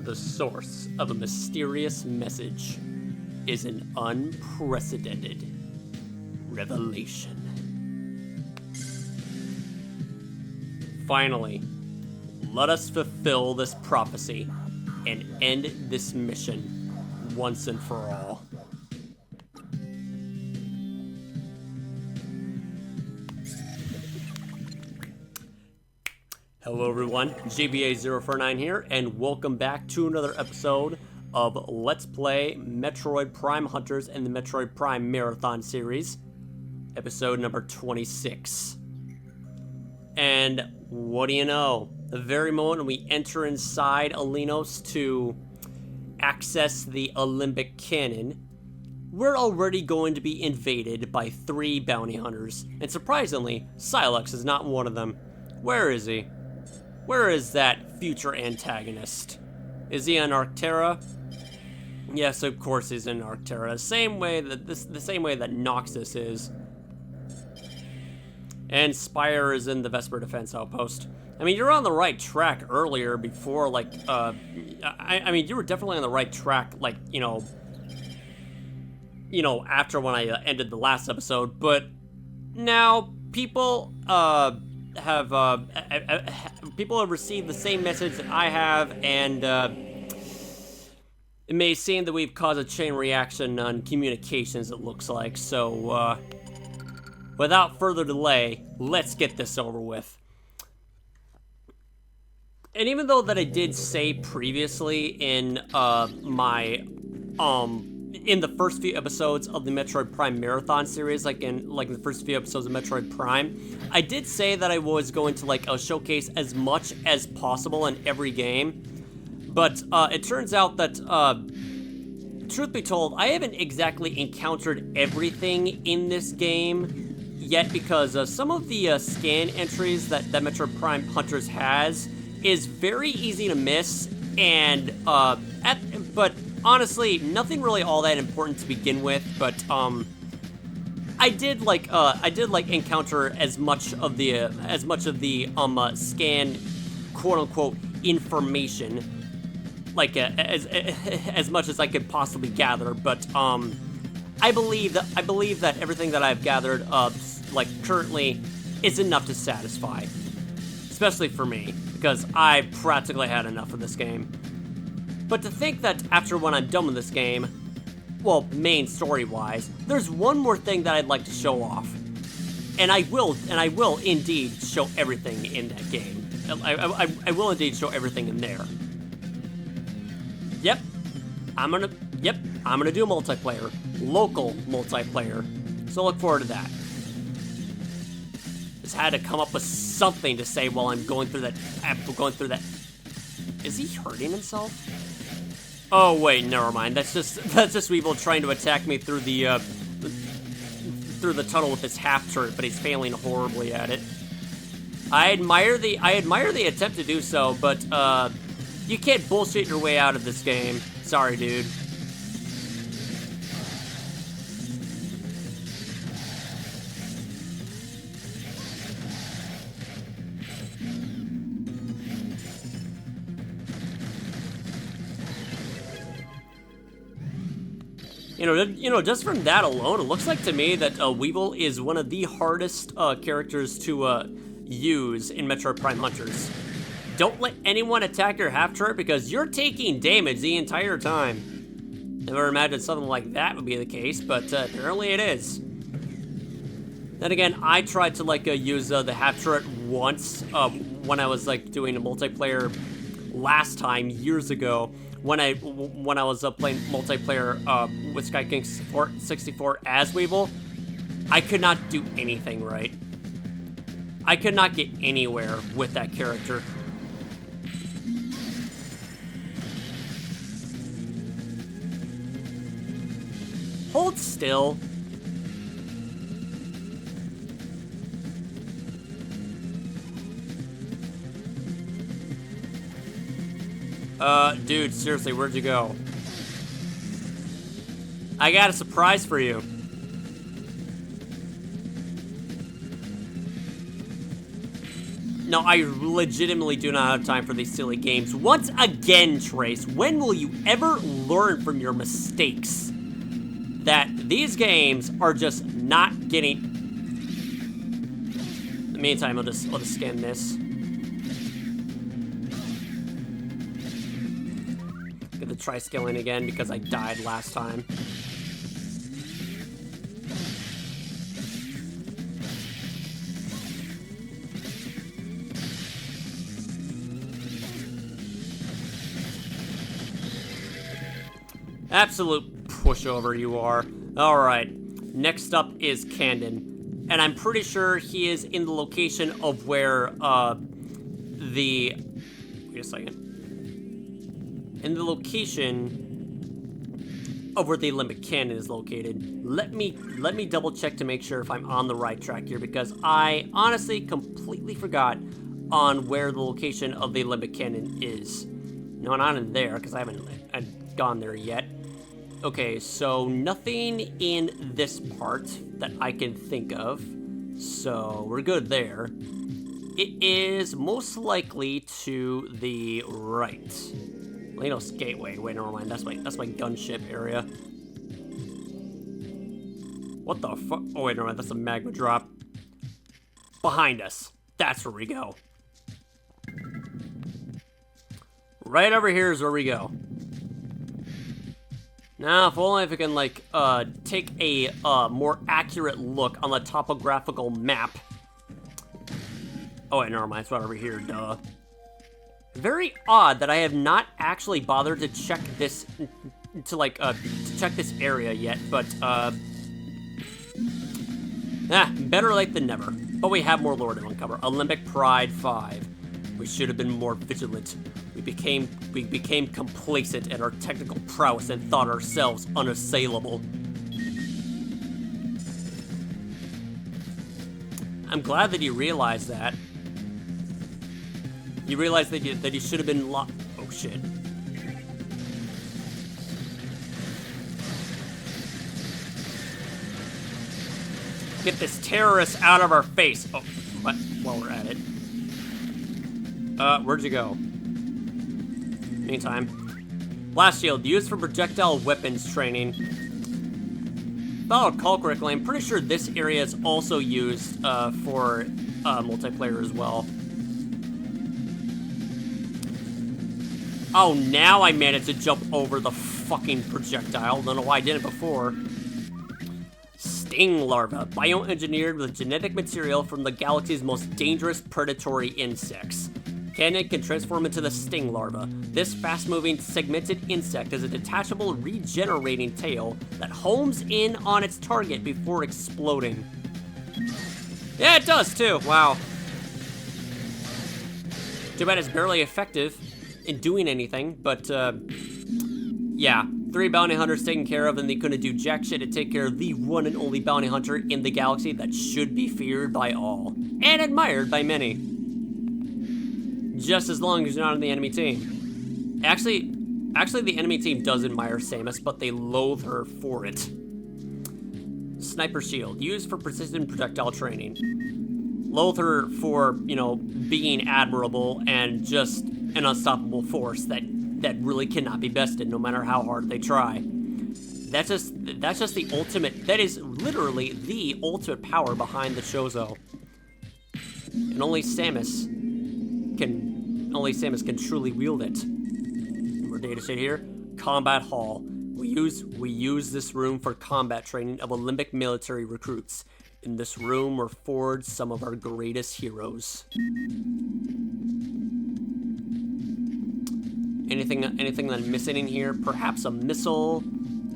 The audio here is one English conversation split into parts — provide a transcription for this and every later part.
The source of a mysterious message is an unprecedented revelation. Finally, let us fulfill this prophecy and end this mission once and for all. Hello everyone, GBA049 here, and welcome back to another episode of Let's Play Metroid Prime Hunters and the Metroid Prime Marathon series, episode number 26. And what do you know? The very moment we enter inside Alinos to access the Alimbic cannon, we're already going to be invaded by 3 bounty hunters, and surprisingly, Silex is not one of them. Where is he? Where is that future antagonist? Is he on Arctera? Yes, of course he's in Arctera. The same way that Noxus is. And Spire is in the Vesper Defense Outpost. I mean, you're on the right track earlier before, like, I mean, you were definitely on the right track, like, you know, after when I ended the last episode, but now people, people have received the same message that I have, and it may seem that we've caused a chain reaction on communications, it looks like. So without further delay, let's get this over with. And even though that I did say previously in in the first few episodes of the Metroid Prime Marathon series, like in the first few episodes of Metroid Prime, I did say that I was going to showcase as much as possible in every game, but it turns out that, truth be told, I haven't exactly encountered everything in this game yet, because some of the scan entries that Metroid Prime Hunters has is very easy to miss, and but honestly, nothing really all that important to begin with, but I did encounter as much of the scan quote unquote information, as much as I could possibly gather, but I believe that everything that I've gathered currently is enough to satisfy, especially for me, because I practically had enough of this game. But to think that after when I'm done with this game, well, main story-wise, there's one more thing that I'd like to show off. And I will indeed show everything in that game. I will indeed show everything in there. Yep, I'm gonna do multiplayer, local multiplayer. So look forward to that. Just had to come up with something to say while I'm going through that. Is he hurting himself? Oh wait, never mind. That's just Weevil trying to attack me through the tunnel with his half turret, but he's failing horribly at it. I admire the attempt to do so, but you can't bullshit your way out of this game. Sorry, dude. You know, just from that alone, it looks like to me that Weevil is one of the hardest characters to use in Metroid Prime Hunters. Don't let anyone attack your half turret because you're taking damage the entire time. Never imagined something like that would be the case, but apparently it is. Then again, I tried to use the half turret once when I was doing a multiplayer last time years ago. When I was playing multiplayer with Sky King 64 as Weevil, I could not do anything right. I could not get anywhere with that character. Hold still. Dude, seriously, where'd you go? I got a surprise for you. No, I legitimately do not have time for these silly games. Once again, Trace, when will you ever learn from your mistakes? That these games are just not getting... In the meantime, I'll just scan this. Get the tri-scaling again because I died last time. Absolute pushover you are. Alright, next up is Condon. And I'm pretty sure he is in the location of where, Wait a second. In the location of where the Alimbic cannon is located. Let me double check to make sure if I'm on the right track here, because I honestly completely forgot on where the location of the Alimbic cannon is. No, not in there, because I haven't gone there yet. Okay, so nothing in this part that I can think of. So we're good there. It is most likely to the right. Lenos Gateway. Wait, never mind. That's my gunship area. What the fuck? Oh wait, never mind. That's a magma drop. Behind us. That's where we go. Right over here is where we go. Now, if only if we can, like, take a, more accurate look on the topographical map. Oh, wait, never mind. It's right over here, duh. Very odd that I have not actually bothered to check this, to check this area yet, but, better late than never. But we have more lore to uncover. Alimbic Pride 5. We should have been more vigilant. We became complacent at our technical prowess and thought ourselves unassailable. I'm glad that you realized that. You realized that you should have been oh shit. Get this terrorist out of our face. Oh, what? While we're at it. Where'd you go? Meantime. Blast shield, used for projectile weapons training. If I recall correctly, I'm pretty sure this area is also used for multiplayer as well. Oh, now I managed to jump over the fucking projectile. Don't know why I did it before. Sting larva, bioengineered with genetic material from the galaxy's most dangerous predatory insects. Cannon can transform into the sting larva. This fast-moving, segmented insect has a detachable, regenerating tail that homes in on its target before exploding. Yeah, it does too. Wow. Too bad it's barely effective in doing anything, but yeah. 3 bounty hunters taken care of, and they couldn't do jack shit to take care of the one and only bounty hunter in the galaxy that should be feared by all and admired by many. Just as long as you're not on the enemy team. Actually, the enemy team does admire Samus, but they loathe her for it. Sniper shield, used for precision projectile training. Loathe her for, you know, being admirable and just an unstoppable force that really cannot be bested, no matter how hard they try. That's just the ultimate. That is literally the ultimate power behind the Chozo. And only Samus can truly wield it. More data sheet here. Combat hall. We use this room for combat training of Alimbic military recruits. In this room were forged some of our greatest heroes. Anything that I'm missing in here? Perhaps a missile.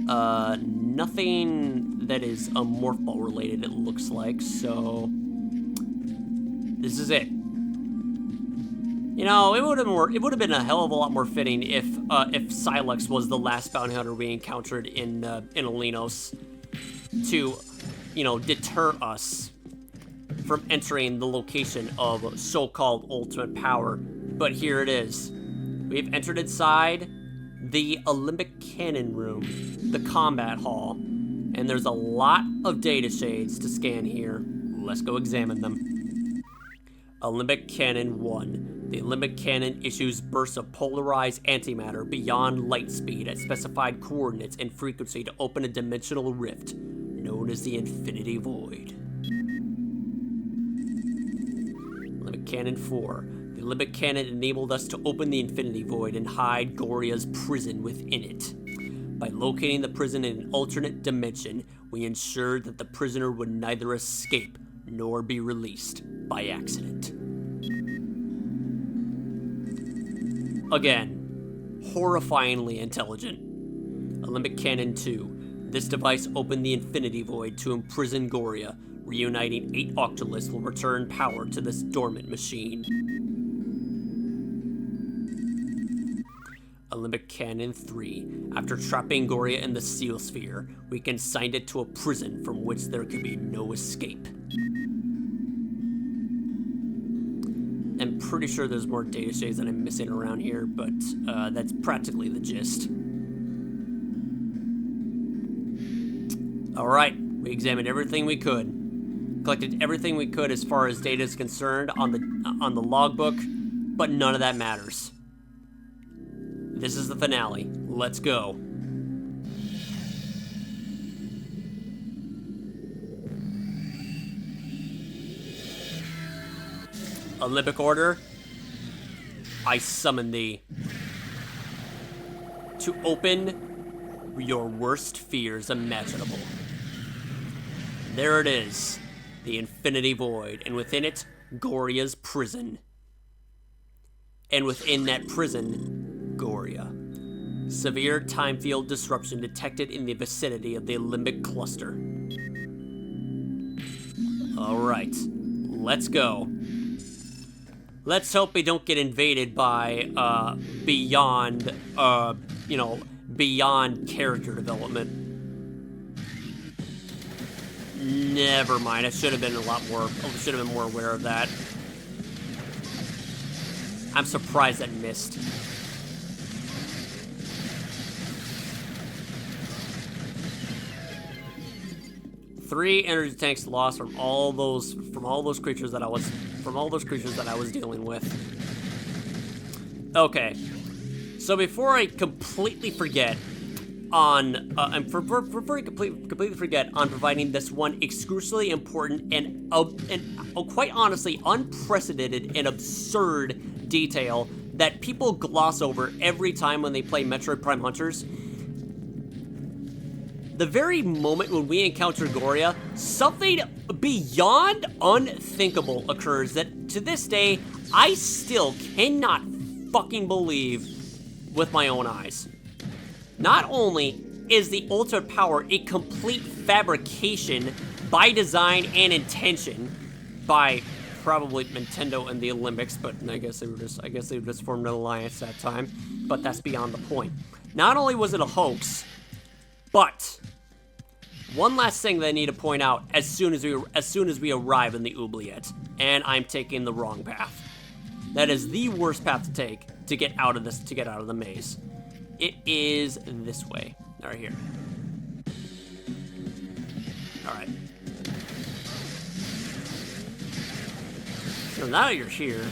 Nothing that is morph ball related, it looks like. So this is it. You know, it would have been a hell of a lot more fitting if Silex was the last bounty hunter we encountered in Alinos to, you know, deter us from entering the location of so-called ultimate power. But here it is. We've entered inside the Alimbic Cannon Room, the combat hall, and there's a lot of data shades to scan here. Let's go examine them. Alimbic Cannon 1. The Alimbic Cannon issues bursts of polarized antimatter beyond light speed at specified coordinates and frequency to open a dimensional rift, known as the Infinity Void. Alimbic Cannon 4. The Alimbic Cannon enabled us to open the Infinity Void and hide Gorea's prison within it. By locating the prison in an alternate dimension, we ensured that the prisoner would neither escape nor be released by accident. Again, horrifyingly intelligent. Alimbic Cannon 2. This device opened the Infinity Void to imprison Gorea. Reuniting 8 Octoliths will return power to this dormant machine. Alimbic Cannon 3. After trapping Gorea in the Seal Sphere, we consigned it to a prison from which there could be no escape. I'm pretty sure there's more data shades that I'm missing around here, but that's practically the gist. Alright, we examined everything we could. Collected everything we could as far as data is concerned on the logbook, but none of that matters. This is the finale. Let's go. Alimbic Order, I summon thee to open your worst fears imaginable. There it is, the Infinity Void, and within it, Gorea's prison. And within that prison, Gorea. Severe time field disruption detected in the vicinity of the Alimbic cluster. Alright, let's go. Let's hope we don't get invaded by, beyond character development. Never mind, I should have been more aware of that. I'm surprised that missed. 3 energy tanks lost from all those creatures that I was dealing with. Okay, so before I completely forget on completely forget on providing this one excruciatingly important and quite honestly unprecedented and absurd detail that people gloss over every time when they play Metroid Prime Hunters. The very moment when we encounter Gorea, something beyond unthinkable occurs that, to this day, I still cannot fucking believe with my own eyes. Not only is the ultimate power a complete fabrication by design and intention by probably Nintendo and the Alimbics, but I guess they just formed an alliance that time, but that's beyond the point. Not only was it a hoax, but one last thing that I need to point out as soon as we arrive in the oubliette, and I'm taking the wrong path. That is the worst path to take to get out of the maze. It is this way, right here. All right. So now you're here.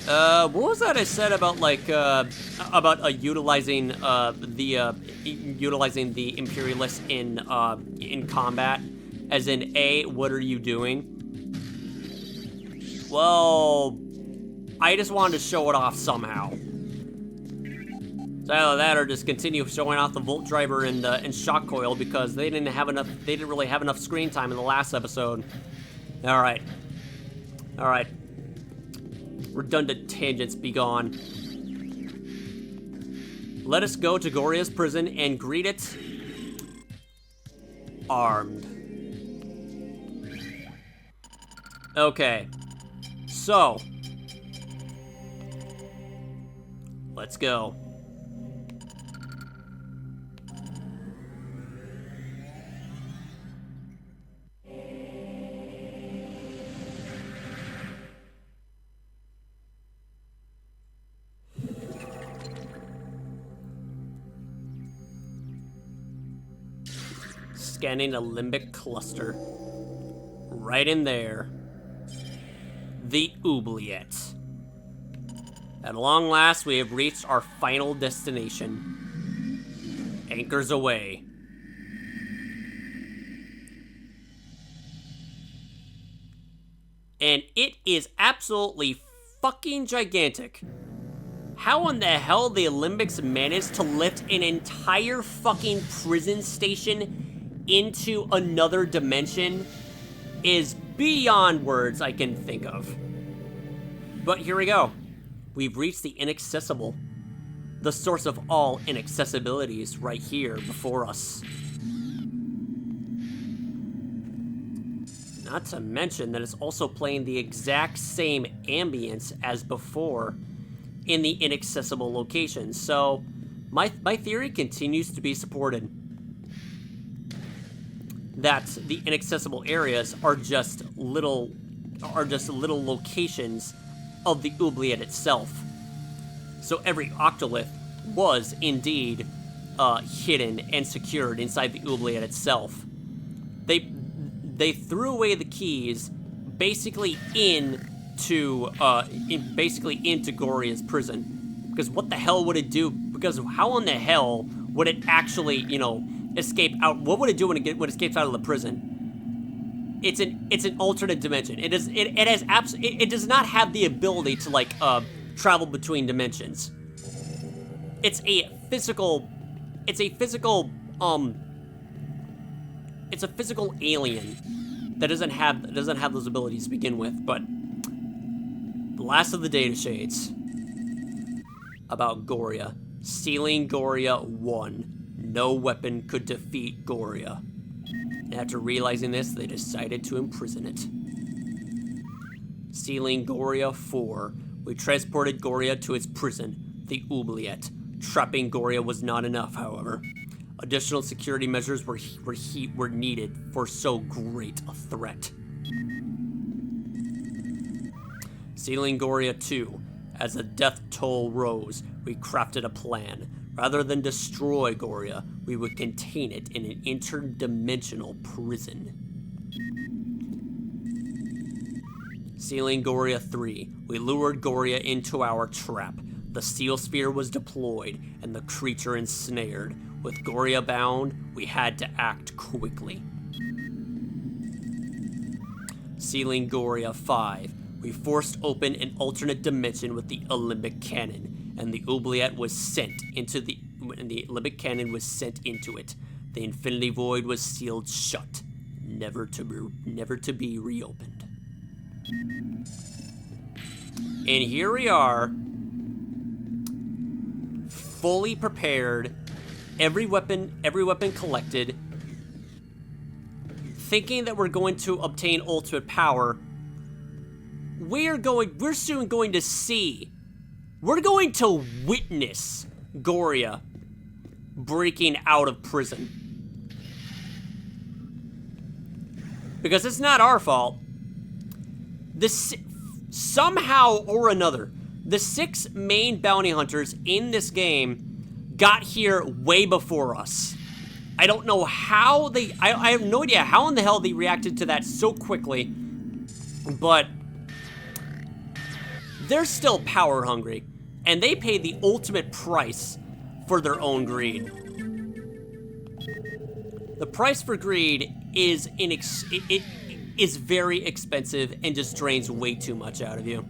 What was that I said about utilizing the Imperialists in combat? As in, A, what are you doing? Well, I just wanted to show it off somehow. So either that or just continue showing off the Volt Driver and Shock Coil because they didn't really have enough screen time in the last episode. Alright. Alright. Redundant tangents be gone. Let us go to Gorea's prison and greet it armed. Okay. So, let's go. Scanning Alimbic cluster. Right in there. The oubliette. At long last, we have reached our final destination. Anchors away. And it is absolutely fucking gigantic. How in the hell the Alimbics managed to lift an entire fucking prison station into another dimension is beyond words I can think of. But here we go. We've reached the inaccessible. The source of all inaccessibilities right here before us. Not to mention that it's also playing the exact same ambience as before in the inaccessible location. So my theory continues to be supported. That the inaccessible areas are just little locations of the oubliette itself. So every octolith was indeed hidden and secured inside the oubliette itself. They threw away the keys basically into Gorea's prison. Because what the hell would it do? Because how in the hell would it actually, escape out? What would it do when it escapes out of the prison? It's an alternate dimension. It does not have the ability to travel between dimensions. It's a physical alien that doesn't have those abilities to begin with. But the last of the data shades about Gorea. Sealing Gorea 1. No weapon could defeat Gorea. And after realizing this, they decided to imprison it. Sealing Gorea 4. We transported Gorea to its prison, the oubliette. Trapping Gorea was not enough, however. Additional security measures were needed for so great a threat. Sealing Gorea 2. As the death toll rose, we crafted a plan. Rather than destroy Gorea, we would contain it in an interdimensional prison. Sealing Gorea 3. We lured Gorea into our trap. The seal sphere was deployed, and the creature ensnared. With Gorea bound, we had to act quickly. Sealing Gorea 5. We forced open an alternate dimension with the Alimbic cannon, and the oubliette was sent into the Alimbic cannon was sent into it. The infinity void was sealed shut, never to be reopened. And here we are, fully prepared, every weapon collected, thinking that we're going to obtain ultimate power. We're soon going to see, we're going to witness Gorea breaking out of prison. Because it's not our fault. Somehow or another, the 6 main bounty hunters in this game got here way before us. I don't know how I have no idea how in the hell they reacted to that so quickly, but they're still power hungry, and they pay the ultimate price for their own greed. The price for greed is it is very expensive and just drains way too much out of you.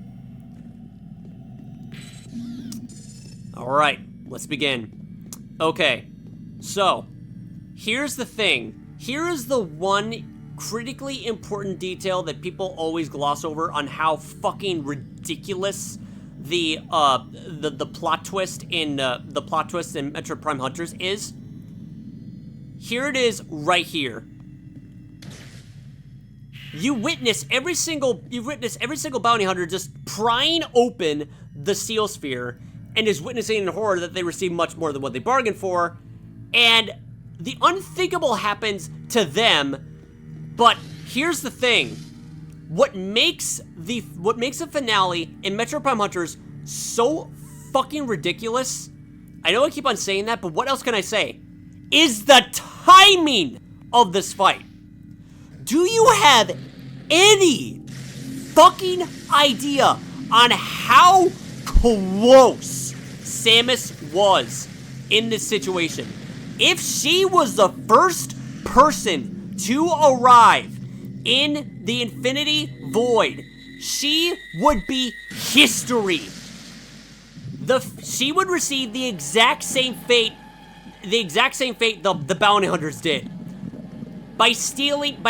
All right, let's begin. Okay, so here's the thing. Here is the one critically important detail that people always gloss over on how fucking ridiculous the plot twist in Metroid Prime Hunters is. Here it is right here. You witness every single bounty hunter just prying open the seal sphere and is witnessing in horror that they receive much more than what they bargained for, and the unthinkable happens to them. But here's the thing. What makes the finale in Metroid Prime Hunters so fucking ridiculous, I know I keep on saying that, but what else can I say, is the timing of this fight. Do you have any fucking idea on how close Samus was in this situation? If she was the first person to arrive in the Infinity Void, she would be history. She would receive the exact same fate the bounty hunters did. By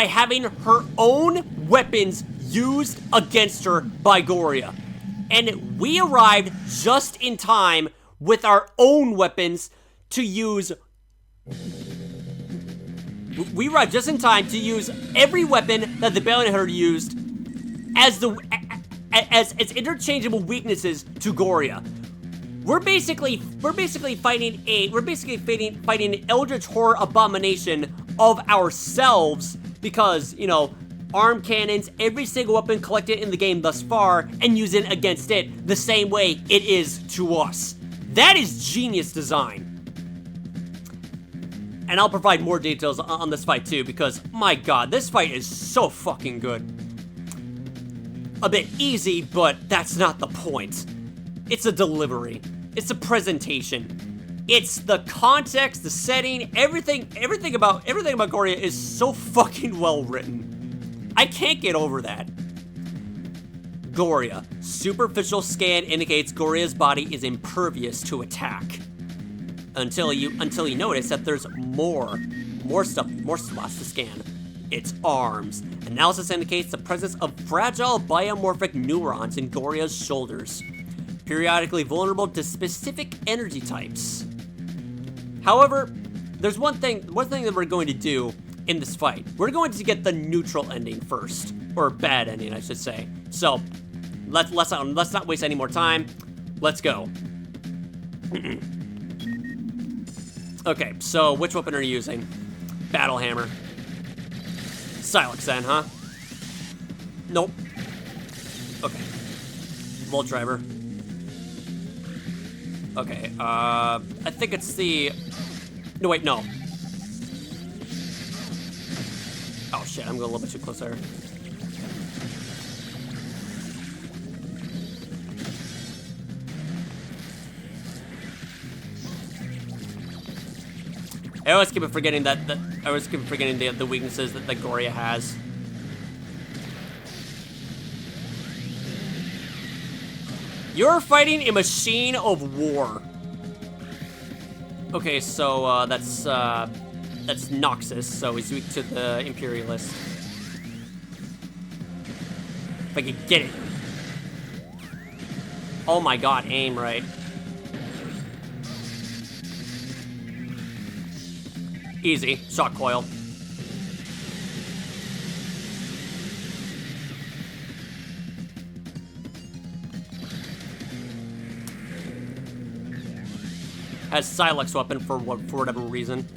having her own weapons used against her by Gorea. And we arrived just in time with our own weapons to use. We arrived just in time to use every weapon that the bounty hunter used as interchangeable weaknesses to Gorea. We're basically fighting an eldritch horror abomination of ourselves because, you know, arm cannons, every single weapon collected in the game thus far, and use it against it the same way it is to us. That is genius design. And I'll provide more details on this fight too, because my god, this fight is so fucking good. A bit easy, but that's not the point. It's a delivery. It's a presentation. It's the context, the setting, everything about Gorea is so fucking well written. I can't get over that. Gorea. Superficial scan indicates Gorea's body is impervious to attack. Until you notice that there's more spots to scan. Its arms. Analysis indicates the presence of fragile biomorphic neurons in Gorea's shoulders, periodically vulnerable to specific energy types. However, there's one thing that we're going to do in this fight. We're going to get the neutral ending first, or bad ending, I should say. So, let's not waste any more time. Let's go. Okay, so which weapon are you using? Battle hammer. Silex then, huh? Nope. Okay. Volt driver. Okay, I think it's the... No, wait, no. Oh shit, I'm going a little bit too close there. I always keep forgetting the weaknesses that Gorea has. You're fighting a machine of war. Okay, so that's Noxus, so he's weak to the Imperialist. If I could get it. Oh my god, aim right. Easy. Shock coil. Has Silex weapon for whatever reason.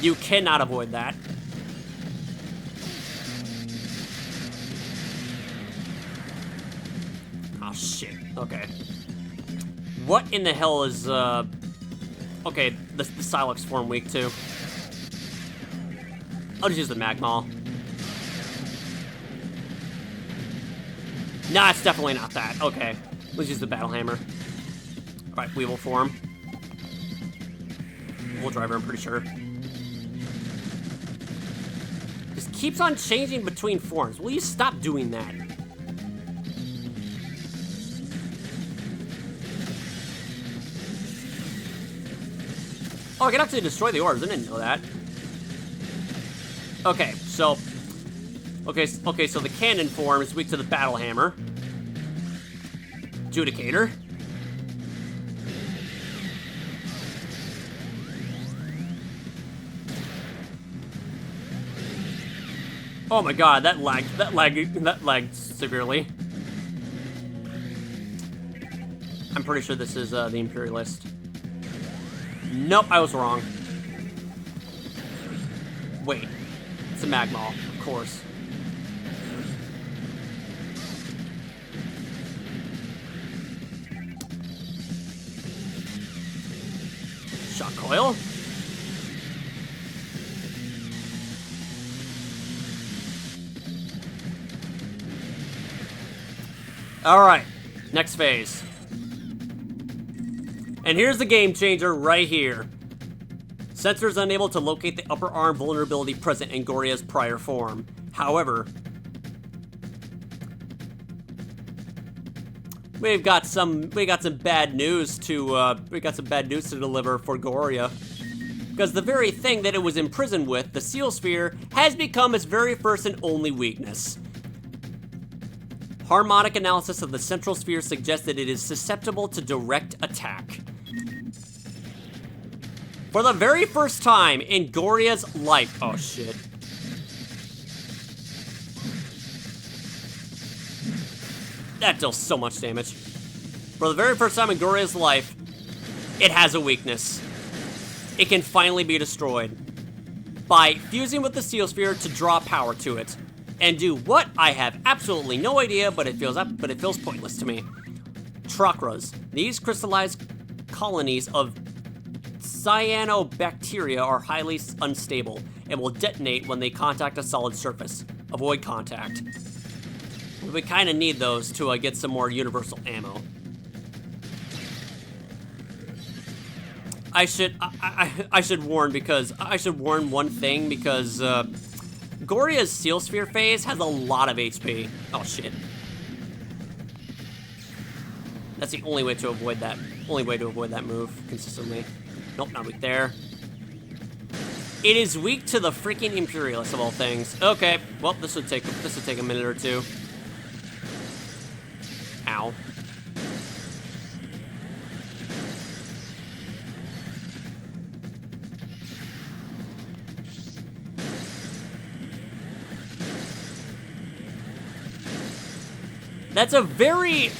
You cannot avoid that. Oh shit. Okay. What in the hell is okay, the Silex form weak too. I'll just use the Magmaw. Nah, it's definitely not that. Okay, let's use the Battle Hammer. Alright, Weevil form. Volt driver, I'm pretty sure. Just keeps on changing between forms. Will you stop doing that? Oh, I can actually destroy the orbs. I didn't know that. Okay, so the cannon form is weak to the battle hammer. Judicator. Oh my god, that lagged severely. I'm pretty sure this is the Imperialist. Nope, I was wrong. Wait, it's a Magmaw, of course. Shock coil. Alright, next phase. And here's the game changer right here. Sensors unable to locate the upper arm vulnerability present in Gorea's prior form. However, we got some bad news to deliver for Gorea. Because the very thing that it was imprisoned with, the seal sphere, has become its very first and only weakness. Harmonic analysis of the central sphere suggests that it is susceptible to direct attack. For the very first time in Gorea's life, oh shit. That deals so much damage. For the very first time in Gorea's life, it has a weakness. It can finally be destroyed by fusing with the seal sphere to draw power to it. And do what? I have absolutely no idea, but it feels pointless to me. Chakras. These crystallized colonies of cyanobacteria are highly unstable and will detonate when they contact a solid surface. Avoid contact. We kind of need those to get some more universal ammo. I should warn one thing because Gorea's seal sphere phase has a lot of HP. Oh shit. That's the only way to avoid that. Only way to avoid that move consistently. Nope, not weak there. It is weak to the freaking Imperialist of all things. Okay, well this would take a minute or two. Ow. That's a very,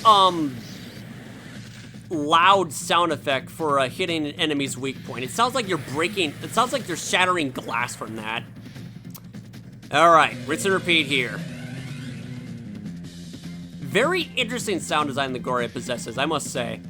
loud sound effect for hitting an enemy's weak point. It sounds like you're shattering glass from that. Alright, rinse and repeat here. Very interesting sound design the Gorea possesses, I must say.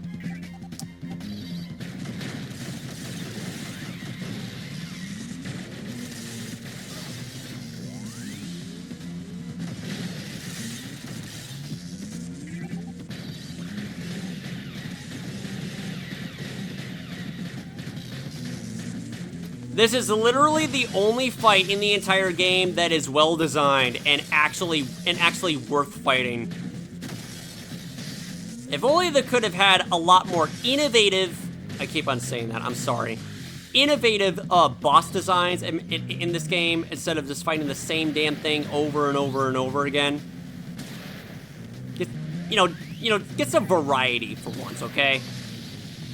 This is literally the only fight in the entire game that is well designed and actually worth fighting. If only they could have had a lot more innovative, I keep on saying that, I'm sorry, innovative boss designs in this game instead of just fighting the same damn thing over and over and over again. Get some variety for once, okay?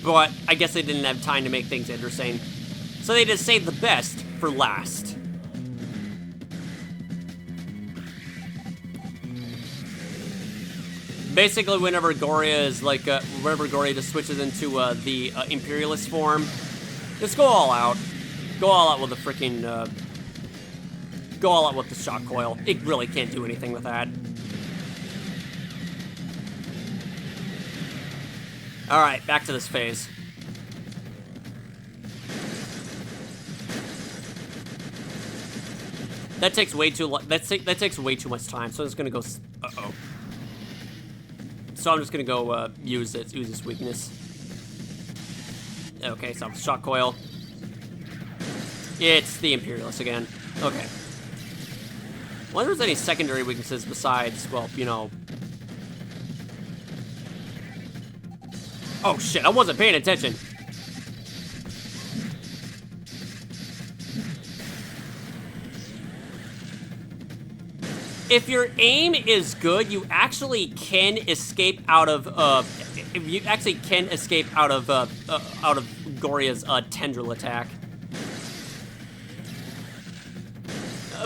But I guess they didn't have time to make things interesting. So they just saved the best for last. Basically, whenever Gorea just switches into the Imperialist form, just go all out. Go all out with the freaking, go all out with the shock coil. It really can't do anything with that. Alright, back to this phase. That takes way too much time, so I'm just gonna go. Uh-oh. So I'm just gonna go use this weakness. Okay, so shock coil. It's the Imperialist again. Okay. I wonder if there's any secondary weaknesses besides, well, you know. Oh shit! I wasn't paying attention. If your aim is good, you actually can escape out of Gorea's tendril attack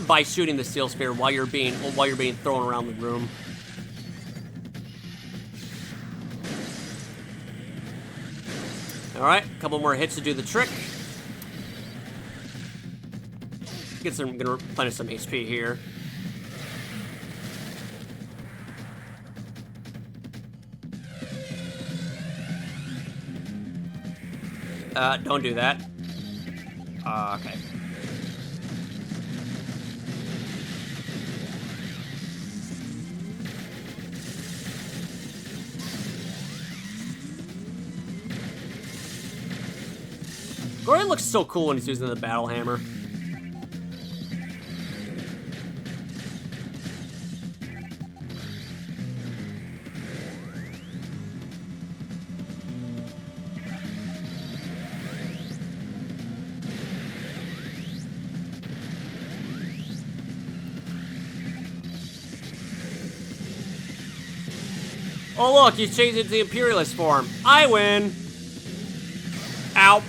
by shooting the steel spear while you're being thrown around the room. All right, a couple more hits to do the trick. Gonna replenish some HP here. Don't do that. Okay. Gorea looks so cool when he's using the battle hammer. Oh look, he's changed into the Imperialist form. I win! Ow.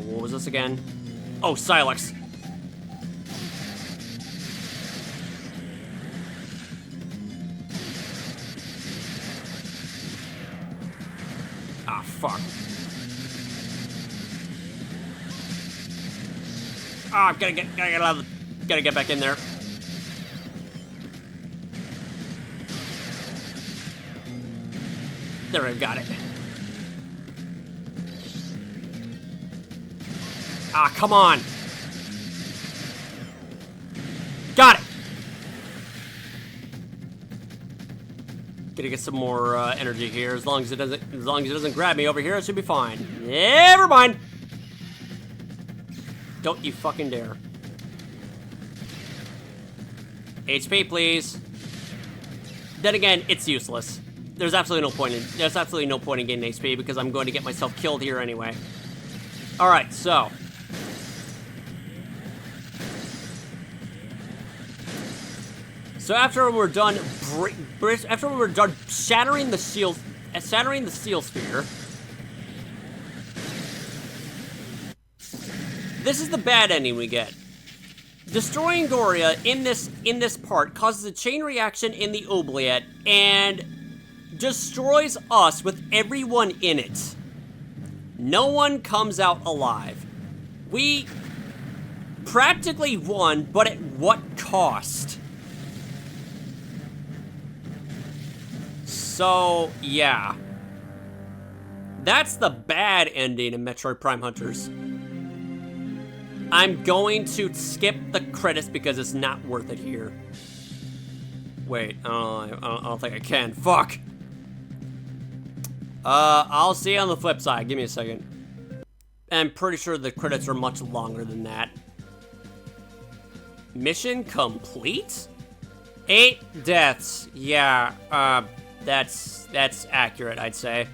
What was this again? Oh, Silex. Ah, fuck. Ah, gotta get back in there. There, I've got it. Ah, come on. Got it. Gonna get some more energy here. As long as it doesn't grab me over here, it should be fine. Never mind. Don't you fucking dare. HP, please. Then again, it's useless. There's absolutely no point in getting HP because I'm going to get myself killed here anyway. All right, so. So after we're done shattering the seal sphere, this is the bad ending we get. Destroying Gorea in this part causes a chain reaction in the oubliette and destroys us with everyone in it. No one comes out alive. We practically won, but at what cost? So, yeah. That's the bad ending in Metroid Prime Hunters. I'm going to skip the credits because it's not worth it here. Wait, I don't think I can. Fuck! I'll see you on the flip side. Give me a second. I'm pretty sure the credits are much longer than that. Mission complete? 8 deaths. Yeah, that's accurate, I'd say.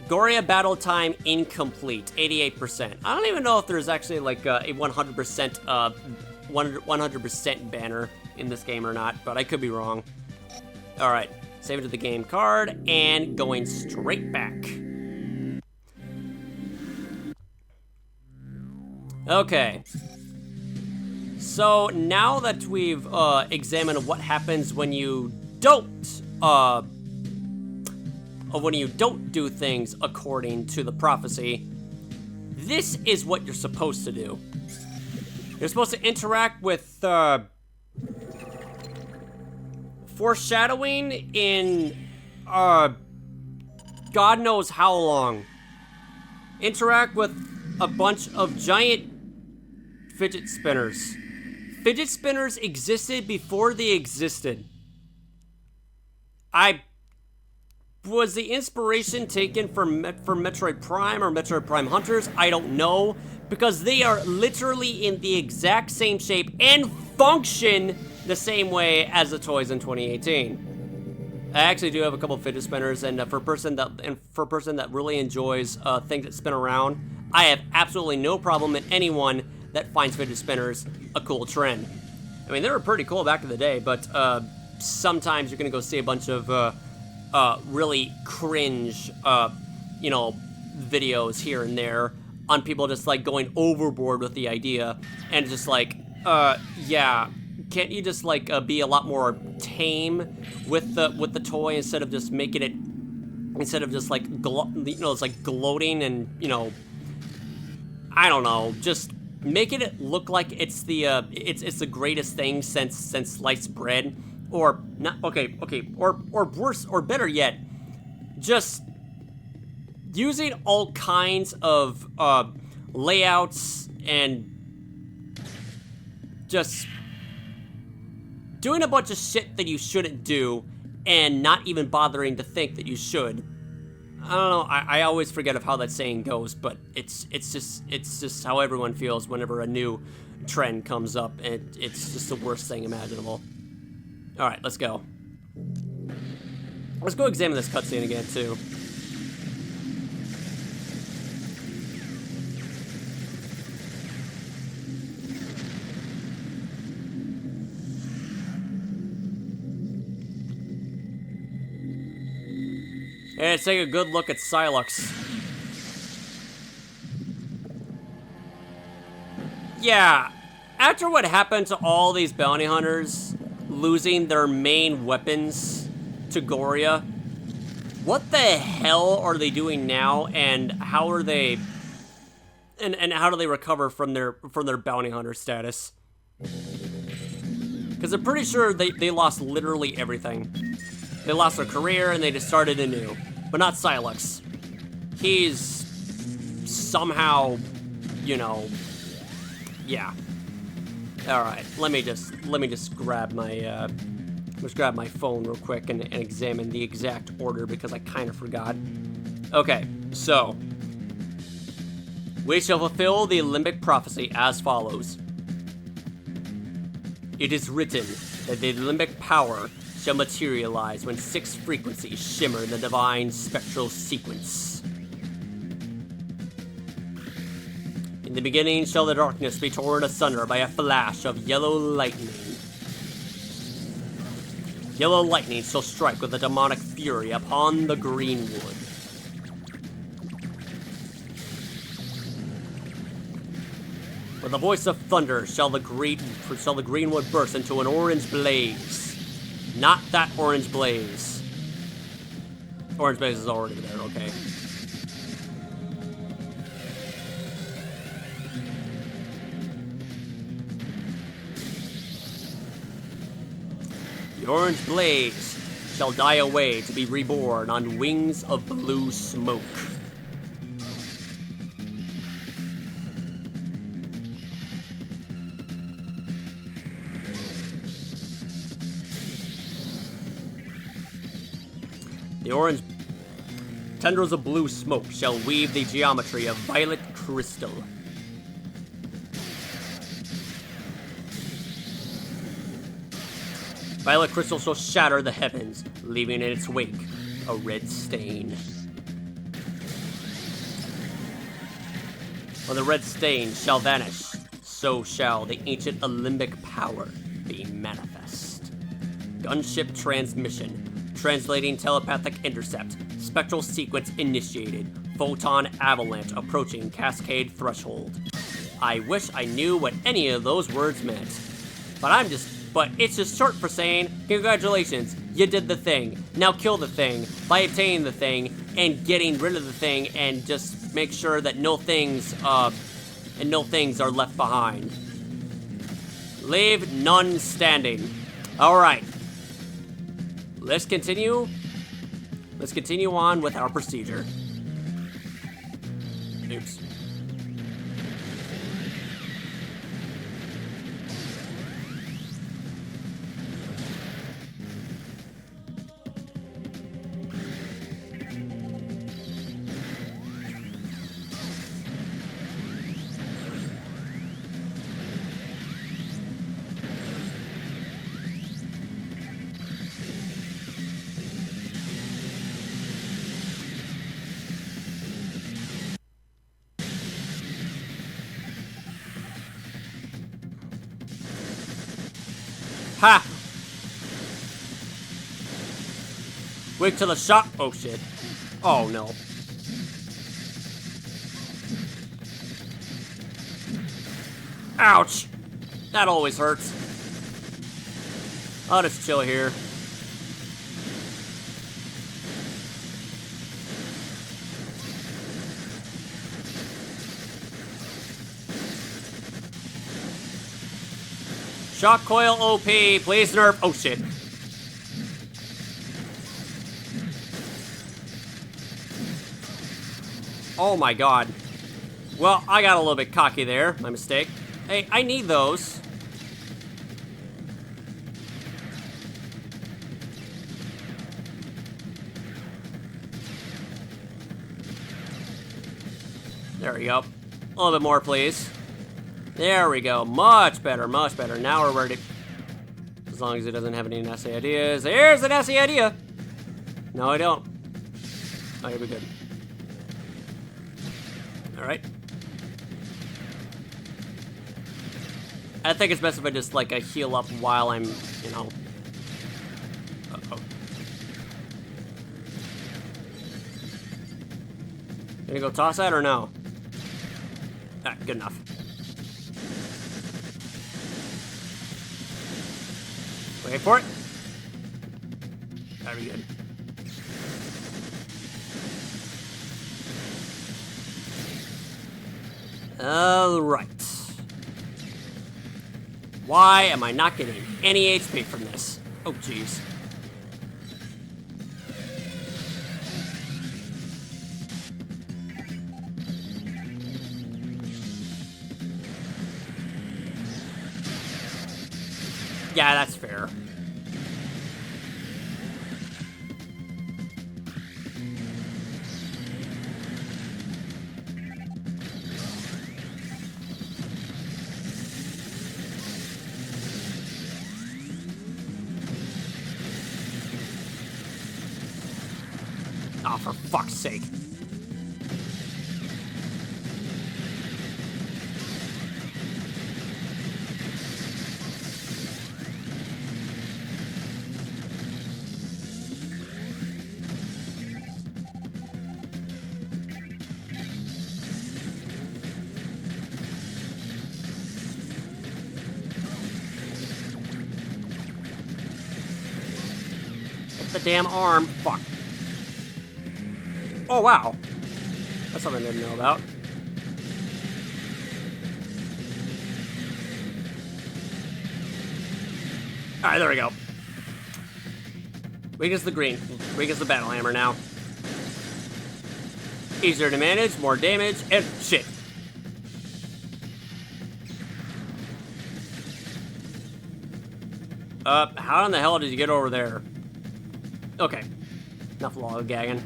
Gorea battle time incomplete, 88%. I don't even know if there's actually like a 100% banner in this game or not, but I could be wrong. All right, save it to the game card and going straight back. Okay. So now that we've examined what happens when you don't do things according to the prophecy, this is what you're supposed to do. You're supposed to interact with foreshadowing in God knows how long. Interact with a bunch of giant fidget spinners. Fidget spinners existed before they existed. Was the inspiration taken from Metroid Prime or Metroid Prime Hunters? I don't know, because they are literally in the exact same shape and function the same way as the toys in 2018. I actually do have a couple fidget spinners, and for a person that really enjoys things that spin around, I have absolutely no problem in anyone that finds fidget spinners a cool trend. I mean, they were pretty cool back in the day, but sometimes you're gonna go see a bunch of really cringe, videos here and there on people just like going overboard with the idea and just like, yeah, can't you just like be a lot more tame with the toy instead of just making it, instead of just like it's like gloating and I don't know, just making it look like it's the it's the greatest thing since sliced bread. Or not, okay, or worse, or better yet, just using all kinds of layouts and just doing a bunch of shit that you shouldn't do and not even bothering to think that you should. I don't know, I always forget of how that saying goes, but it's just how everyone feels whenever a new trend comes up, and it's just the worst thing imaginable. Alright, let's go. Let's go examine this cutscene again, too. And let's take a good look at Sylux. Yeah, after what happened to all these bounty hunters losing their main weapons to Gorea, what the hell are they doing now, and how are they and how do they recover from their bounty hunter status? Because I'm pretty sure they lost literally everything. They lost their career and they just started anew. But not Sylux. He's somehow, you know, yeah. All right, let me just grab my grab my phone real quick and examine the exact order, because I kind of forgot. Okay, so we shall fulfill the Alimbic prophecy as follows. It is written that the Alimbic power shall materialize when 6 frequencies shimmer in the divine spectral sequence. In the beginning shall the darkness be torn asunder by a flash of yellow lightning. Yellow lightning shall strike with a demonic fury upon the greenwood. With the voice of thunder shall the greenwood burst into an orange blaze. Not that orange blaze. Orange blaze is already there, okay. The orange blaze shall die away to be reborn on wings of blue smoke. The orange tendrils of blue smoke shall weave the geometry of violet crystal. Violet crystal shall shatter the heavens, leaving in its wake a red stain. When the red stain shall vanish, so shall the ancient Alimbic power be manifest. Gunship transmission. Translating telepathic intercept. Spectral sequence initiated. Photon avalanche approaching cascade threshold. I wish I knew what any of those words meant. But it's just short for saying, congratulations, you did the thing. Now kill the thing by obtaining the thing and getting rid of the thing, and just make sure that no things are left behind. Leave none standing. Alright. Let's continue on with our procedure. Oops. Ha! Wait till the shot. Oh shit. Oh no. Ouch! That always hurts. I'll just chill here. Shock coil OP, please nerf. Oh shit. Oh my god. Well, I got a little bit cocky there. My mistake. Hey, I need those. There we go. A little bit more, please. There we go. Much better, much better. Now we're ready. As long as it doesn't have any nasty ideas. Here's a nasty idea. No, I don't. Oh, you'll be good. All right. I think it's best if I just, like, heal up while I'm, you know... Uh-oh. Gonna go toss that or no? Alright, good enough. Wait for it. That'd be good. Alright. Why am I not getting any HP from this? Oh, jeez. Yeah, that's fair. Oh, for fuck's sake. Hit the damn arm. Fuck. Oh, wow. That's something I didn't know about. Alright, there we go. Weakens the green. Weakens the battle hammer now. Easier to manage, more damage, and shit. How in the hell did you get over there? Okay. Enough lollygagging.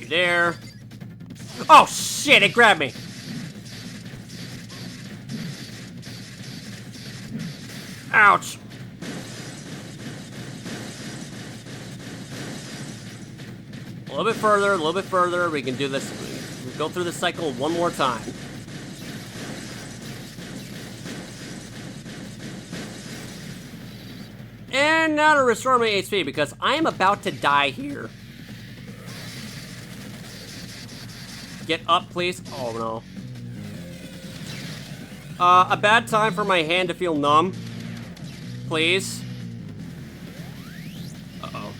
There. Oh shit, it grabbed me. Ouch. A little bit further, a little bit further. We can do this. We go through the cycle one more time. And now to restore my HP because I am about to die here. Get up, please. Oh, no. A bad time for my hand to feel numb. Please. Uh-oh.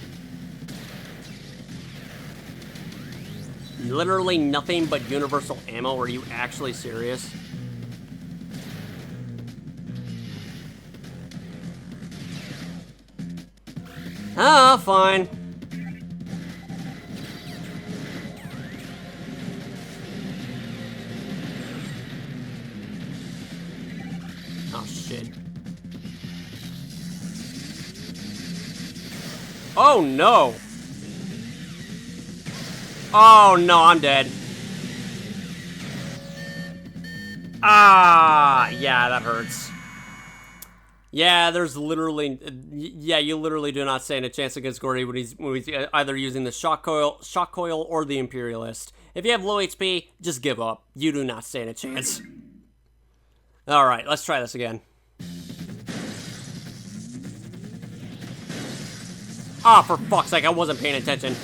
Literally nothing but universal ammo. Are you actually serious? Ah, fine. Oh, shit. Oh, no. Oh, no, I'm dead. Ah, yeah, that hurts. Yeah, there's literally... Yeah, you literally do not stand a chance against Gorea when he's either using the shock coil or the Imperialist. If you have low HP, just give up. You do not stand a chance. Alright, let's try this again. Ah, for fuck's sake, I wasn't paying attention.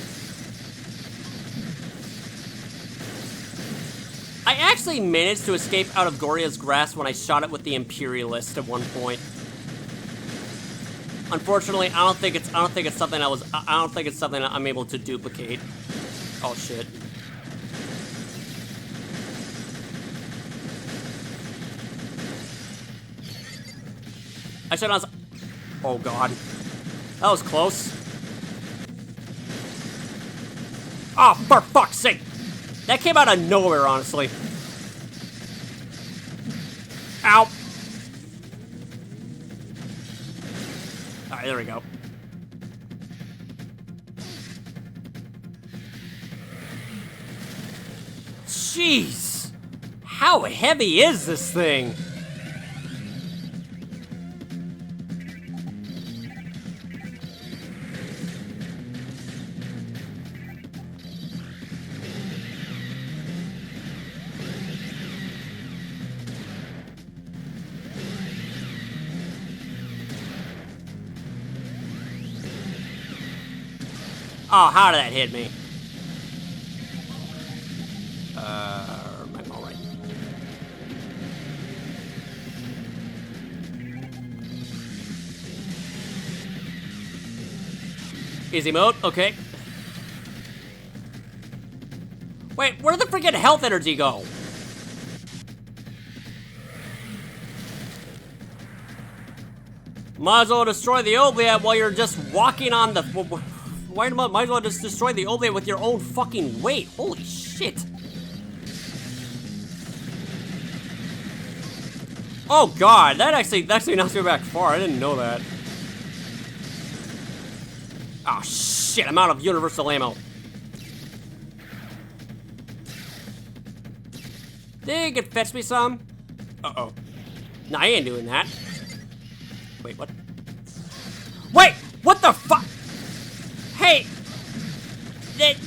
I actually managed to escape out of Gorea's grasp when I shot it with the Imperialist at one point. Unfortunately, I don't think it's something I'm able to duplicate. Oh shit. I should have... Oh, God. That was close. Oh, for fuck's sake. That came out of nowhere, honestly. Ow. there we go. Jeez! How heavy is this thing? Oh, how did that hit me? I'm all right. Easy mode, okay. Wait, where did the freaking health energy go? Might as well destroy the oubliette while you're just walking on the... Might as well just destroy the oubliette with your own fucking weight. Holy shit. Oh god, that actually knocks me back far. I didn't know that. Oh shit, I'm out of universal ammo. Think you could fetch me some? Uh-oh. No, I ain't doing that. Wait, what? Wait! What the fuck? Hey!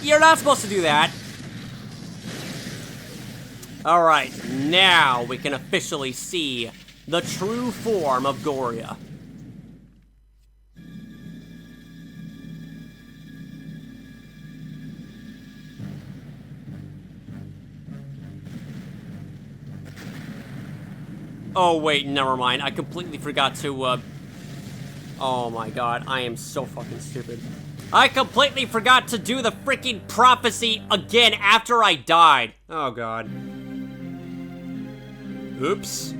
You're not supposed to do that. Alright, now we can officially see the true form of Gorea. Oh wait, never mind. I completely forgot to, Oh my god, I am so fucking stupid. I completely forgot to do the freaking prophecy again after I died. Oh god. Oops.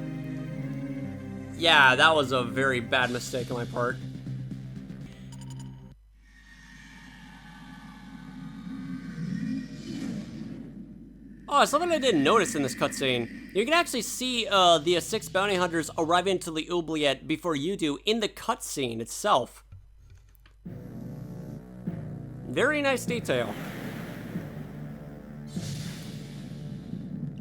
Yeah, that was a very bad mistake on my part. Oh, something I didn't notice in this cutscene. You can actually see the 6 bounty hunters arriving to the oubliette before you do in the cutscene itself. Very nice detail.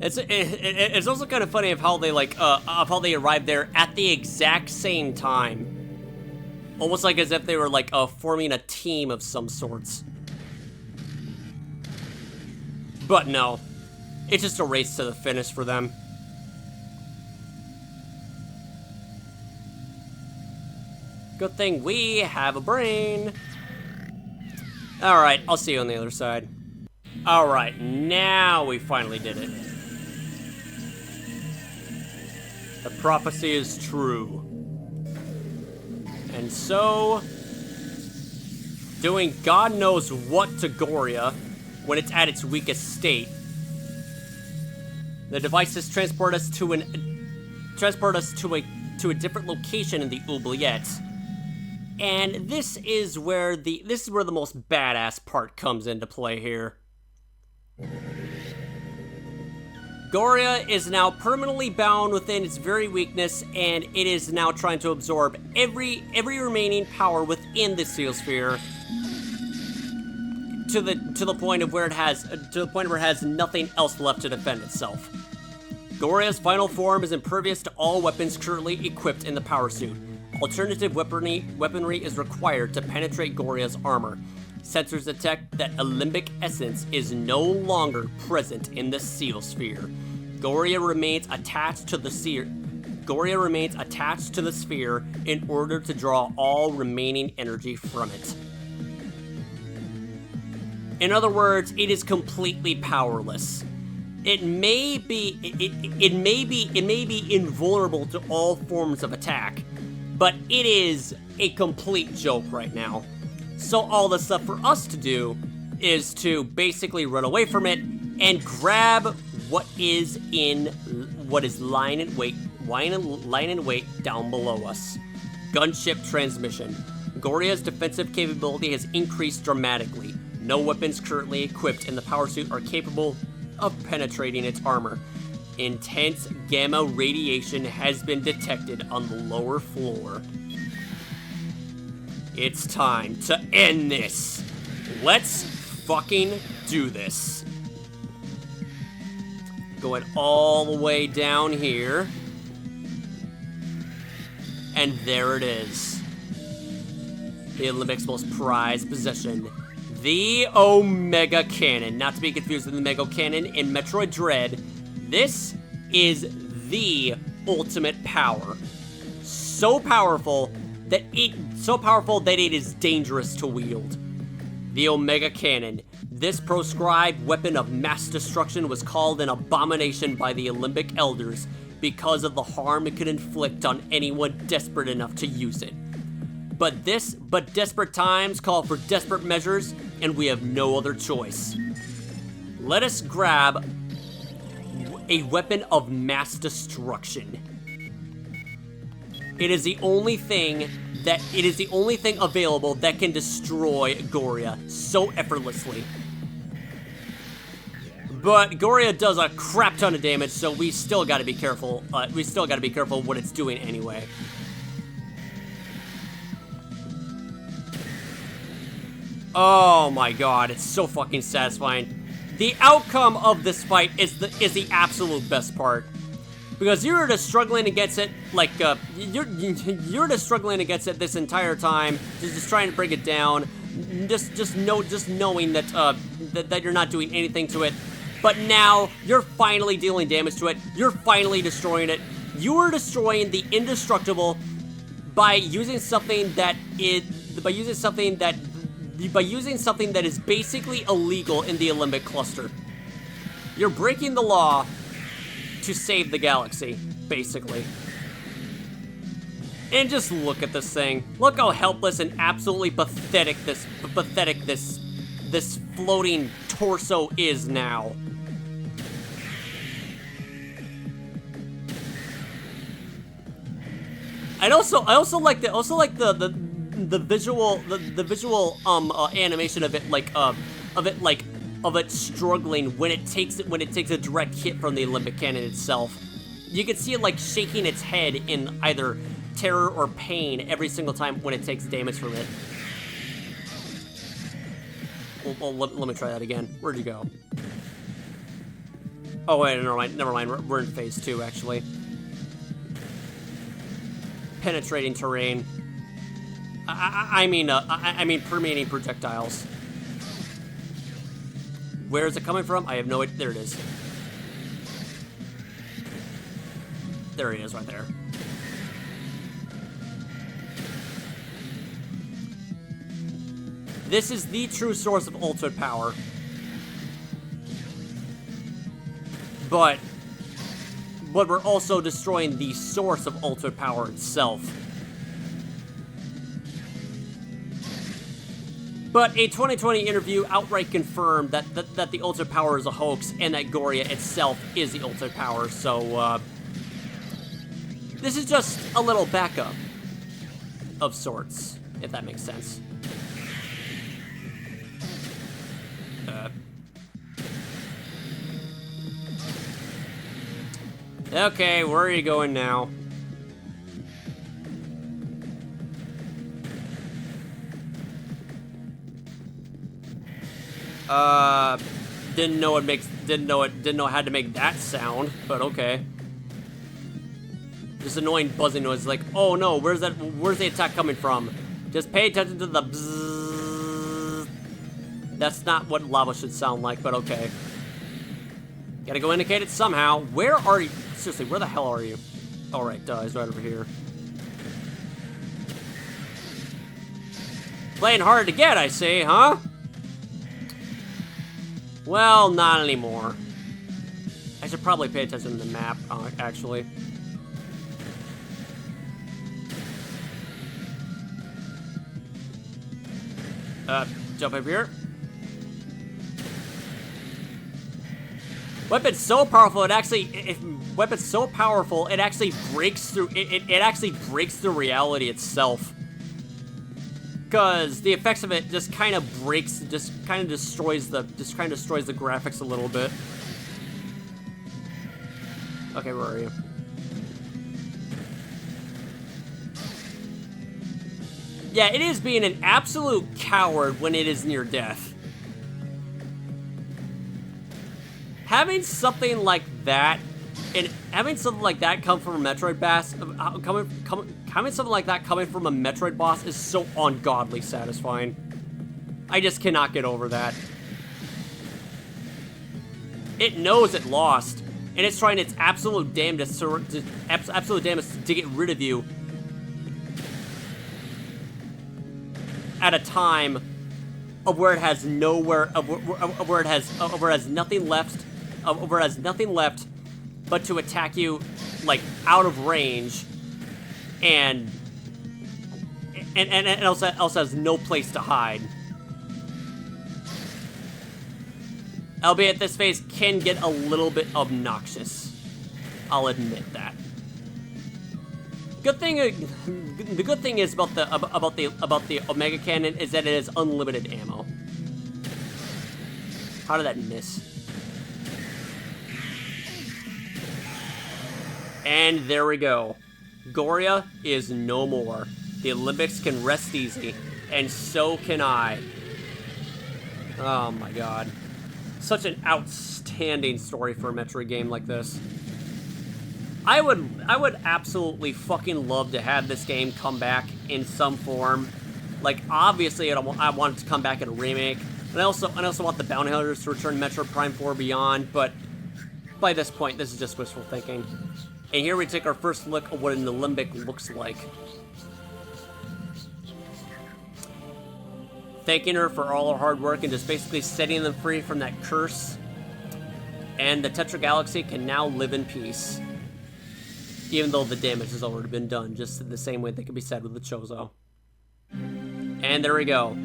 It's also kind of funny of how they arrived there at the exact same time, almost like as if they were like forming a team of some sorts. But no, it's just a race to the finish for them. Good thing we have a brain. Alright, I'll see you on the other side. Alright, now we finally did it. The prophecy is true. And so, doing God knows what to Gorea when it's at its weakest state. The devices transport us to a different location in the oubliette. And this is where the most badass part comes into play here. Gorea is now permanently bound within its very weakness, and it is now trying to absorb every remaining power within the seal sphere to the point where it has nothing else left to defend itself. Gorea's final form is impervious to all weapons currently equipped in the power suit. Alternative weaponry is required to penetrate Gorea's armor. Sensors detect that Alimbic essence is no longer present in the seal sphere. Gorea remains attached to the sphere in order to draw all remaining energy from it. In other words, it is completely powerless. It may be invulnerable to all forms of attack, but it is a complete joke right now. So all the stuff for us to do is to basically run away from it and grab what is lying in wait down below us. Gunship transmission. Gorea's defensive capability has increased dramatically. No weapons currently equipped in the power suit are capable of penetrating its armor. Intense gamma radiation has been detected on the lower floor. It's time to end this. Let's fucking do this. Going all the way down here. And there it is. The Alimbic's most prized possession. The Omega Cannon. Not to be confused with the Mega Cannon in Metroid Dread. This is the ultimate power. So powerful that it is dangerous to wield. The Omega Cannon. This proscribed weapon of mass destruction was called an abomination by the Alimbic elders because of the harm it could inflict on anyone desperate enough to use it. But desperate times call for desperate measures, and we have no other choice. Let us grab a weapon of mass destruction. It is the only thing available that can destroy Gorea so effortlessly. But Gorea does a crap ton of damage, so we still gotta be careful. We still gotta be careful what it's doing anyway. Oh my god, it's so fucking satisfying. The outcome of this fight is the absolute best part. Because you're just struggling against it, like, you're just struggling against it this entire time, just trying to break it down, just knowing that, that you're not doing anything to it. But now, you're finally dealing damage to it, you're finally destroying it. You are destroying the indestructible by using something that is basically illegal in the Alimbic cluster. You're breaking the law to save the galaxy, basically. And just look at this thing. Look how helpless and absolutely pathetic this floating torso is now. I also like the visual animation of it struggling when it takes a direct hit from the Alimbic cannon itself. You can see it like shaking its head in either terror or pain every single time when it takes damage from it. Well, let me try that again. Where'd you go? Oh wait, never mind. We're in phase 2 actually. Penetrating terrain. I mean permeating projectiles. Where is it coming from? I have no idea. There it is. There he is right there. This is the true source of ultimate power. But we're also destroying the source of ultimate power itself. But a 2020 interview outright confirmed that the ultimate power is a hoax and that Gorea itself is the ultimate power, so, this is just a little backup of sorts, if that makes sense. Okay, where are you going now? Didn't know it had to make that sound, but okay. This annoying buzzing noise, like, oh no, where's the attack coming from? Just pay attention to the bzzz. That's not what lava should sound like, but okay. Gotta go indicate it somehow. Where are you? Seriously, where the hell are you? All right, he's right over here. Playing hard to get, I see, huh? Well, not anymore. I should probably pay attention to the map, actually. Jump over here. Weapon's so powerful, it actually breaks through, it actually breaks through reality itself. Because the effects of it just kind of destroys the graphics a little bit. Okay, where are you? Yeah, it is being an absolute coward when it is near death. Having something like that, and having something like that come from a Metroid boss, having something like that coming from a Metroid boss is so ungodly satisfying. I just cannot get over that. It knows it lost, and it's trying its absolute damnedest to get rid of you at a time of where it has where it has nothing left but to attack you like out of range, and also has no place to hide. Albeit this phase can get a little bit obnoxious. I'll admit that. The good thing is about the Omega Cannon is that it has unlimited ammo. How did that miss? And there we go. Gorea is no more. The Alimbics can rest easy, and so can I. Oh my god. Such an outstanding story for a Metroid game like this. I would absolutely fucking love to have this game come back in some form. Like, obviously, I want it to come back in a remake. And I also want the Bounty Hunters to return Metroid Prime 4 Beyond, but by this point, this is just wishful thinking. And here we take our first look at what an Alimbic looks like. Thanking her for all her hard work and just basically setting them free from that curse. And the Tetra Galaxy can now live in peace. Even though the damage has already been done, just in the same way that could be said with the Chozo. And there we go.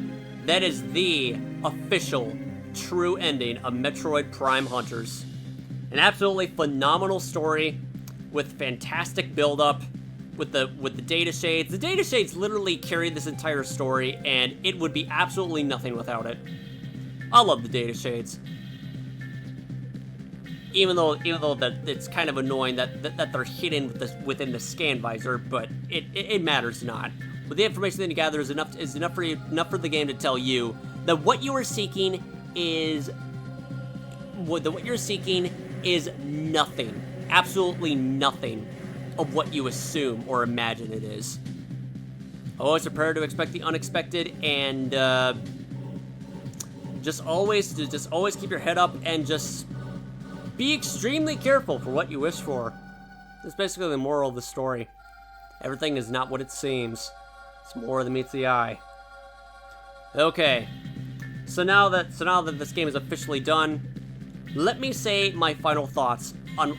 That is the official, true ending of Metroid Prime Hunters. An absolutely phenomenal story with fantastic build-up. With the data shades. The data shades literally carried this entire story, and it would be absolutely nothing without it. I love the data shades. Even though that it's kind of annoying that they're hidden within the scan visor, but it matters not. But the information that you gather is enough for the game to tell you that what you are seeking is nothing, absolutely nothing of what you assume or imagine it is. Always prepare to expect the unexpected, and just always keep your head up and just be extremely careful for what you wish for. That's basically the moral of the story. Everything is not what it seems. It's more than meets the eye. Okay, so now that this game is officially done, let me say my final thoughts on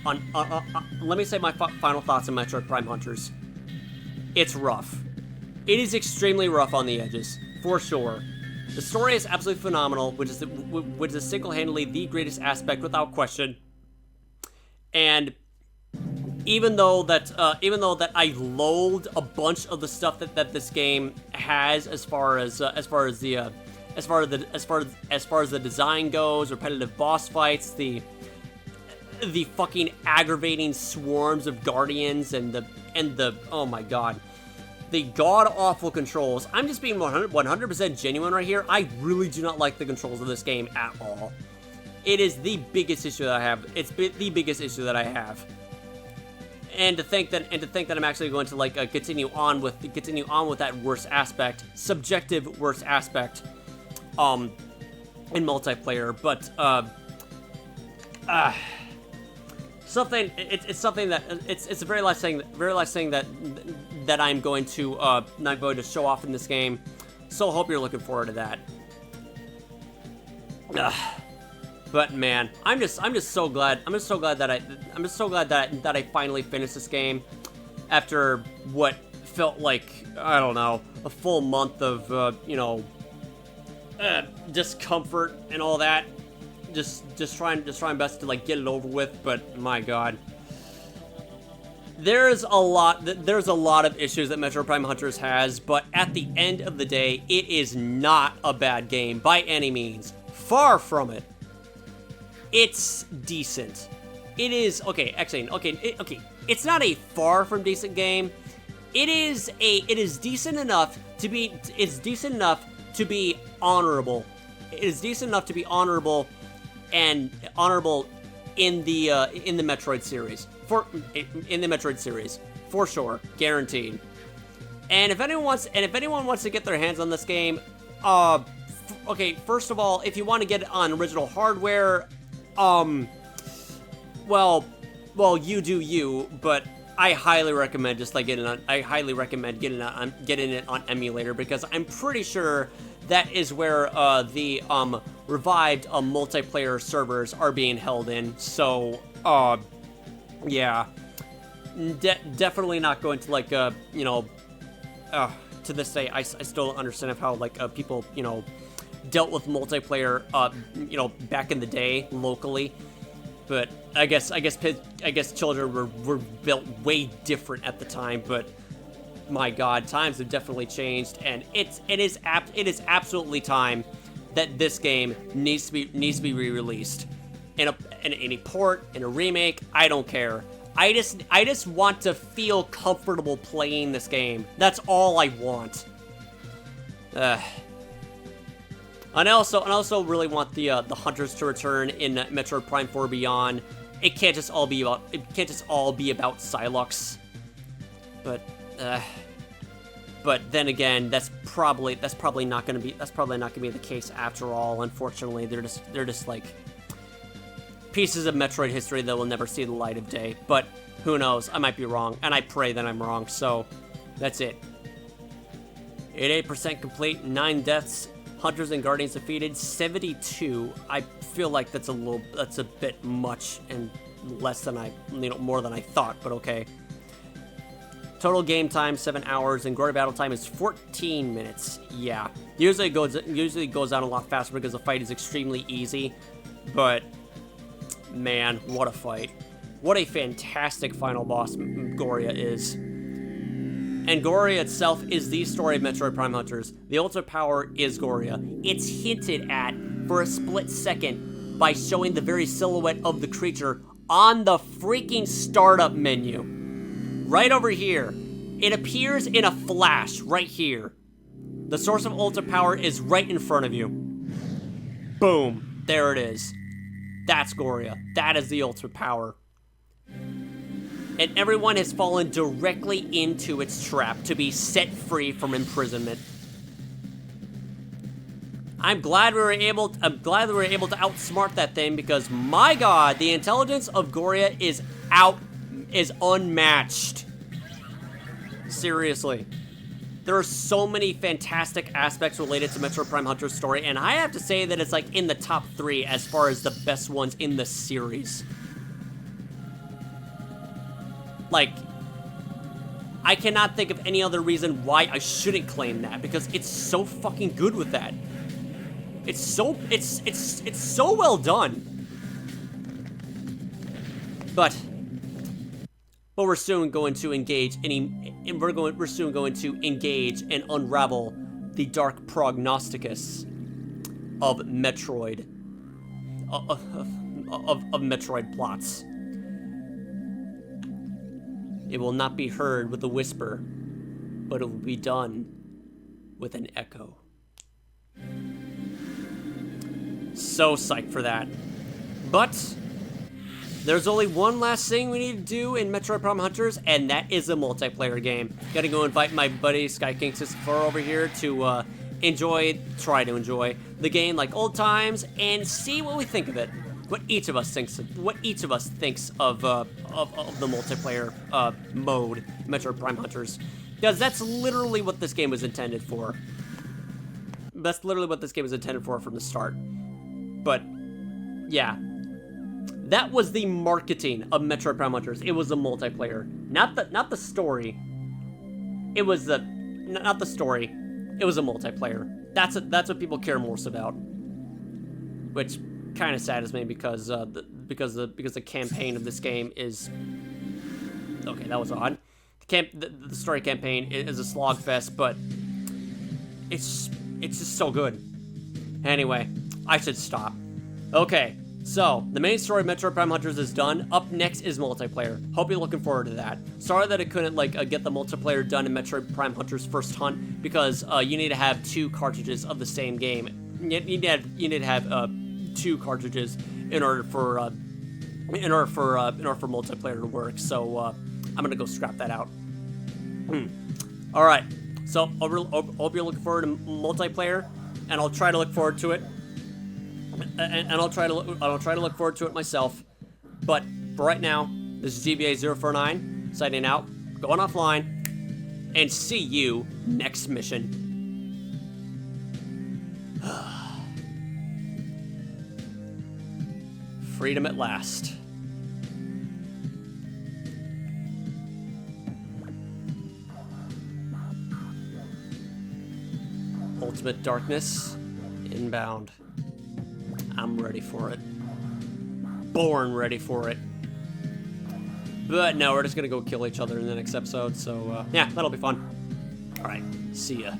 Metroid Prime Hunters. It's rough. It is extremely rough on the edges, for sure. The story is absolutely phenomenal, which is single-handedly the greatest aspect without question. And even though that I loathed a bunch of the stuff that this game has as far as the design goes, repetitive boss fights, the fucking aggravating swarms of guardians, and the oh my god, the god-awful controls. I'm just being 100% genuine right here. I really do not like the controls of this game at all. It is the biggest issue that I have. It's the biggest issue that I have. And to think that I'm actually going to continue on with that worst aspect, subjective worst aspect, in multiplayer, but it's the very last thing that I'm going to show off in this game. So I hope you're looking forward to that. But man, I'm just so glad that I finally finished this game after what felt like, I don't know, a full month of discomfort and all that. Just trying best to get it over with, but my god. There's a lot of issues that Metroid Prime Hunters has, but at the end of the day, it is not a bad game by any means. Far from it. It's decent. It is okay. It's not a far from decent game. It is decent enough it's decent enough to be honorable. It is decent enough to be honorable and honorable in the Metroid series. In the Metroid series, for sure, guaranteed. And if anyone wants to get their hands on this game, okay, first of all, if you want to get it on original hardware, well, you do you, but I highly recommend just like getting it on emulator, because I'm pretty sure that is where the revived multiplayer servers are being held in. So yeah, definitely not going to like to this day I still don't understand of how like people dealt with multiplayer back in the day locally. But I guess children were built way different at the time. But my God, times have definitely changed, and it is absolutely time that this game needs to be re-released in a port, in a remake. I don't care. I just want to feel comfortable playing this game. That's all I want. And I also really want the hunters to return in Metroid Prime 4 Beyond. It can't just all be about Silux. But then again, that's probably not gonna be the case after all. Unfortunately, they're just like pieces of Metroid history that will never see the light of day. But who knows? I might be wrong, and I pray that I'm wrong. So that's it. 88% complete, 9 deaths. Hunters and Guardians defeated, 72. I feel like that's a bit much and less than more than I thought, but okay. Total game time 7 hours, and Gorea battle time is 14 minutes. Yeah, usually it goes down a lot faster because the fight is extremely easy, but man, what a fight! What a fantastic final boss Gorea is. And Gorea itself is the story of Metroid Prime Hunters. The ultimate power is Gorea. It's hinted at for a split second by showing the very silhouette of the creature on the freaking startup menu. Right over here. It appears in a flash right here. The source of ultimate power is right in front of you. Boom. There it is. That's Gorea. That is the ultimate power. And everyone has fallen directly into its trap to be set free from imprisonment. I'm glad we were able to outsmart that thing, because my God, the intelligence of Gorea is unmatched. Seriously. There are so many fantastic aspects related to Metroid Prime Hunter's story, and I have to say that it's like in the top 3 as far as the best ones in the series. Like, I cannot think of any other reason why I shouldn't claim that, because it's so fucking good with that. It's so well done. But we're soon going to engage we're soon going to engage and unravel the dark prognosticus of Metroid of Metroid plots. It will not be heard with a whisper, but it will be done with an echo. So psyched for that. But there's only one last thing we need to do in Metroid Prime Hunters, and that is a multiplayer game. Gotta go invite my buddy Sky King 64 over here to try to enjoy the game like old times and see what we think of it. What each of us thinks of the multiplayer mode, Metroid Prime Hunters, because that's literally what this game was intended for. That's literally what this game was intended for from the start. But yeah, that was the marketing of Metroid Prime Hunters. It was the multiplayer, not the story. It was not the story. It was a multiplayer. That's what people care most about, which kind of saddens me because the campaign of this game is okay. That was odd. The story campaign is a slogfest, but it's just so good. Anyway, I should stop. Okay, So, the main story of Metroid Prime Hunters is done. Up next is multiplayer. Hope you're looking forward to that. Sorry that I couldn't, get the multiplayer done in Metroid Prime Hunter's first hunt, because you need to have 2 cartridges of the same game. You need to have 2 cartridges in order for multiplayer to work. So, I'm gonna go scrap that out. All right. So, hope you're looking forward to multiplayer, and I'll try to look forward to it. And I'll try to look forward to it myself. But for right now, this is GBA049 signing out, going offline, and see you next mission. Freedom at last. Ultimate darkness inbound. I'm ready for it. Born ready for it. But no, we're just gonna go kill each other in the next episode, so yeah, that'll be fun. Alright, see ya.